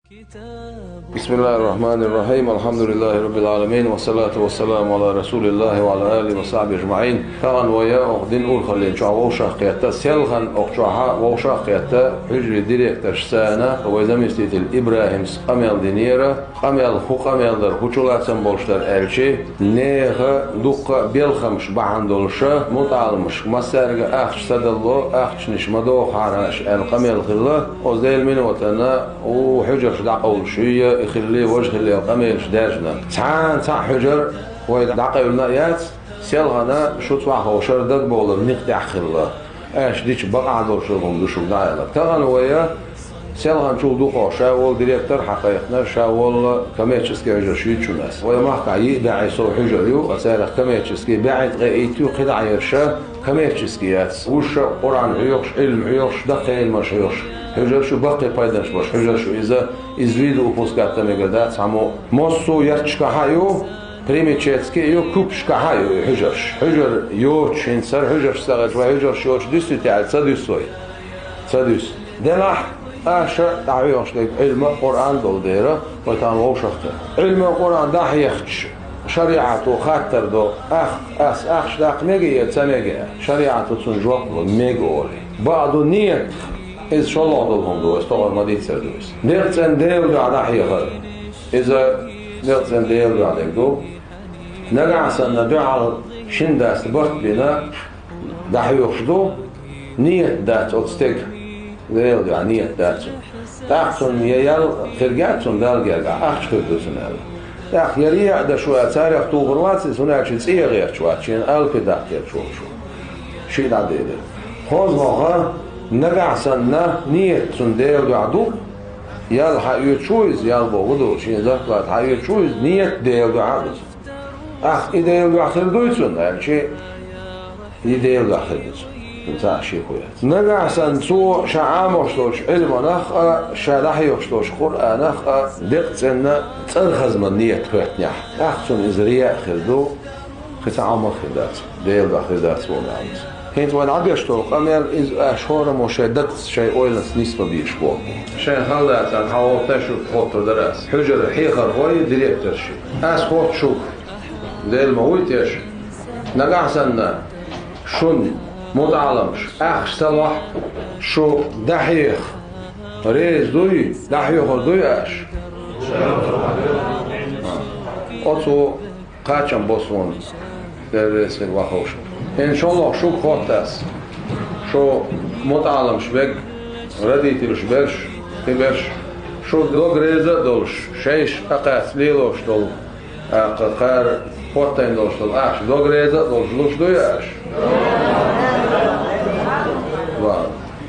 بسم الله الرحمن الرحيم الحمد لله رب العالمين والصلاة والسلام على رسول الله وعلى آله وصحبه أجمعين. طبعا ويا أخدين أول خلين شو ووشة قيادة سيلخن أخشوها ووشة قيادة حجر ديريكتر سنة وإذا مستيت الإبراهيم قميل دينيرة قميل خو قميل در خشولات سنبولشتر ألشي نيخ دوق بيلخمش بعندولشة متعلمش مسارج أخش سدلو أخش نشمدو خارش القميل خلا وزيل من وطنا وحجر دعقول شوية يخلي وجه اللي قميل شداجنا تعان تاع حجر ويدعقل نايات سيلغنا شو تواخ وشردك بولر نقطع خلا اش ديش بقع دور شغل دوشو دايلك تغن ويا سيلغن شو دوقو شاول ديريكتور حقيقنا شاول كميتشسكي حجر شو ناس ويا محقع يدعي يسو حجر يو اسارخ كميتشسكي بعد غيتو قدع يرشا كميتشسكيات وش قرآن عيوش علم عيوش دقيل مش عيوش حجر شو باقي بايدنش باش حجر شو إذا إزويد وفوسكات مقدات سامو موسو يرتشكا هايو بريميتشيتسكي يو كوبشكا هايو حجر يوتش إنسان حجر ساغت وحجر شوش ديستو تعال سادوسوي سادوس دلح أشا دعويوش لك علم القرآن دول ديرا ويتانو شخصا علم القرآن داح يخش شريعته خاطر دو أخش داق ميجي يتسميجي شريعته تنجوق ميجولي بعضو نيت إذا شو الله دلهم دوس طبعا ما ديت سردوس نقصن ديو دو على حيخر إذا نقصن ديو دو عليك دو نقعسن ندعال شنداس بط بنا دحيوش دو نيت دات أتستيق ديو دو نيت دات تاقصن ييال خرقاتن دال جرقع أخش خردوسن هذا تاق يريع دا شوية تاريخ توغرواتي هناك شي تسيه غير شوية شين ألفي داقير شو شي دا ديدي خوز موقع نقعسنا نيت سندير دعدو يال حيو تشويز يال بوغدو شين زكلات حيو تشويز نيت دير دعدو أخ إدير دعخر دويتون يعني شيء إدير دعخر دويتون انتهى شيء كويس نقعسن سو شعام وشتوش علم نخ شالحي وشتوش قرآن نخ دقتنا ترخز من نيت كويتنيح أخسن إزرياء خردو خسعام خردات دير دعخر دات ونعمس هنت وين عجشتو قمر إز أشهر مشاهدة شيء أويلنس نسبة بيشبوه شيء خلات عن حوالتشو خطر درس حجر حيخر هوي ديريكتر شيء أس خط شوك زي المويتش نقعسنا شن متعلمش أخش صلاح شو دحيخ ريز دوي دحيخ دوي أش أتو قاتشن بوسون درس الوحوش إن شاء الله شو خطاس شو متعلم شبك رديت الشبرش تبرش شو دوغ ريزة دولش شيش أقاس ليلوش دول قار خطين دولش دول أش دوغ ريزة دولش لوش دوياش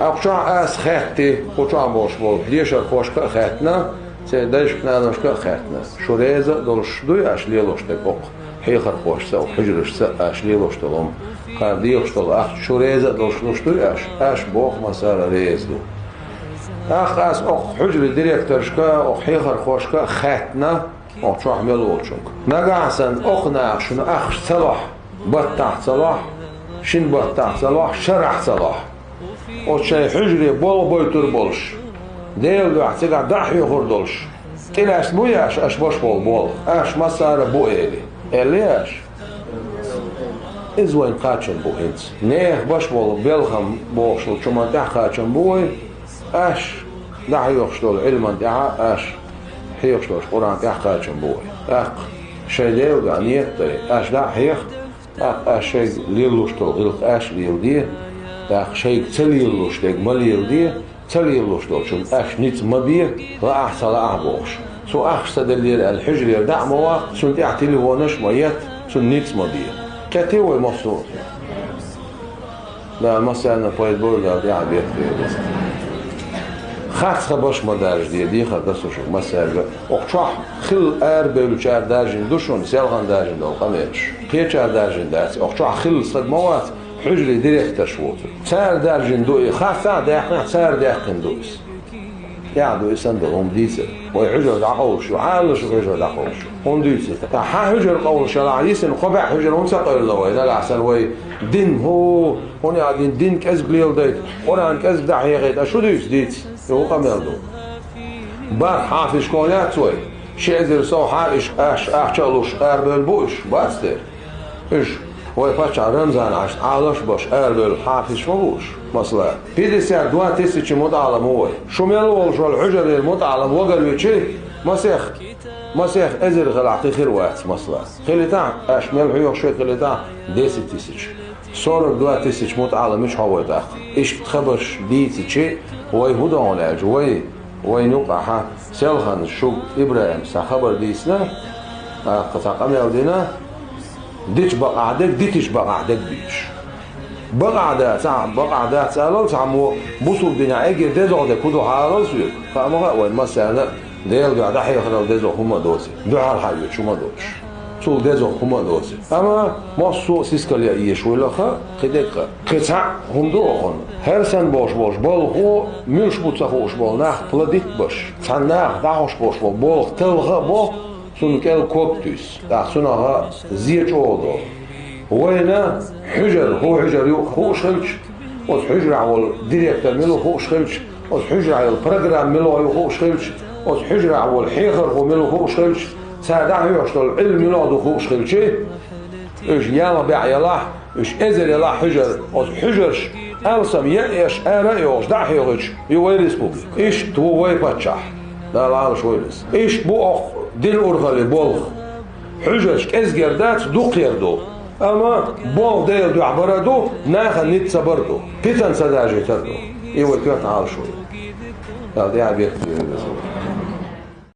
أقشع أس خاتي قشع موش بول ليشر خوشك خاتنا سيدايش كنا نشك خاتنا شو ريزة دولش دوياش ليلوش تبقى حيخر خوش سو حجرش سأش ليلوش تلوم قال ديوش تل أخ شو ريزة دوش تو أش بوخ مسار ريز دو أخ أس أخ حجر ديريكتورشكا أخ حيخر خوشكا خاتنا أخ شو حمل وشونك نقعسن أخ ناقش شنو أخ صلاح بطح صلاح شن بطح صلاح شرح صلاح أخ شي حجري بول بويتر بولش ديل دو أحتقع دحي خردولش تلاش بوياش أش باش بول أش مسار بو إلي أش إزوين قاتشن بوهنت نيه باش بول بيلخم بوشل شما دح قاتشن بوي أش دح يوخشتول علما دح أش حيوخشتول قرآن دح قاتشن بوي أق شي ديو دا نيت أش دح حيخ أش شي ليلوشتول إلق أش ليل دي أق شي تليلوشتول مليل دي تليلوشتول شم أش نيت مبيه لا أحسن لا أحبوش سو أخش تدليل الحجر يردع مواق سن تعتلي ونش ميت سن نيت مبيه كاتيوي مفصول لا مثلا بايد بورد يعني بيت خاص باش مدارج دي خاص شو مثلا اقشح خل بلو شهر دارجين دوشون سيلغان دارجين دو قميش كي شهر دارجين داس اقشح خل صد موات حجري ديريكت شوت سار دارجين دو خاص داخل سار داخل دوس يعدو يسندهم ديسة ويحجر دعقول شو عال شو حجر دعقول شو هم ديسة تاع حجر قول شرع يسن قبع حجر هم سقر الله إذا العسل وي دين هو هون قاعدين دين كذب ليل ديت قرآن كذب دحية غيت شو ديس ديت هو قام يردو بار حافظ كونات سوي شيزر سو حاش أحشلوش أربل بوش باستر إيش وي باشا رمزان عش عالش باش أربل حافظ شموش مثلا 52 تسعة متعلم هو شو ملول شو الحجر المتعلم وقال ويشي مسيخ أزر غلعتي خير وقت مثلا خليتان أش ملحيو شوي خليتان 10 تسعة صار 2 تسعة متعلم مش هو ده إيش بتخبرش بيتي شيء وي هو ده علاج وي نقطة سلخن شو إبراهيم سخبر ديسنا قطعم يودينا ديش بقعدك بيش بقعدات سألو تعمو بوصل بنا أجي دزو ده كده حالو سويك فأما وين مثلا ديل قاعد حيخلو دزو هما دوسي دعاء الحيوت شو ما دوش سو دزو هما دوسي أما ما سو سيسكاليا إيش ولا خدقة قطع هم دوخن هر سن باش بالخو مش بتسخوش بال نخ بلديت باش تنخ دعوش باش بال تلغة با سونكال كوبتوس دعسونها زيج أوضو وينا حجر هو حجر هو شخلش وز حجر على الديريكتور ملو هو شخلش وز حجر على البروجرام ملو هو شخلش وز حجر على الحيخر هو ملو هو شخلش ساعدها يشتغل العلم ملو هو شخلش إيش يلا بعياله إيش إزل يلا حجر وز حجرش ألسم يأش أرأيوش دحيوش يويرس بوبليك إيش تو وي باتشح لا شويلس إيش بو أخ دل أرغل بولغ حجرش إزجردات دو قيردو أما بول ديل دو عبردو ناخا نيت صبردو بيتن سداجي تردو إيوه كيف تعال شوي لا دي عبيت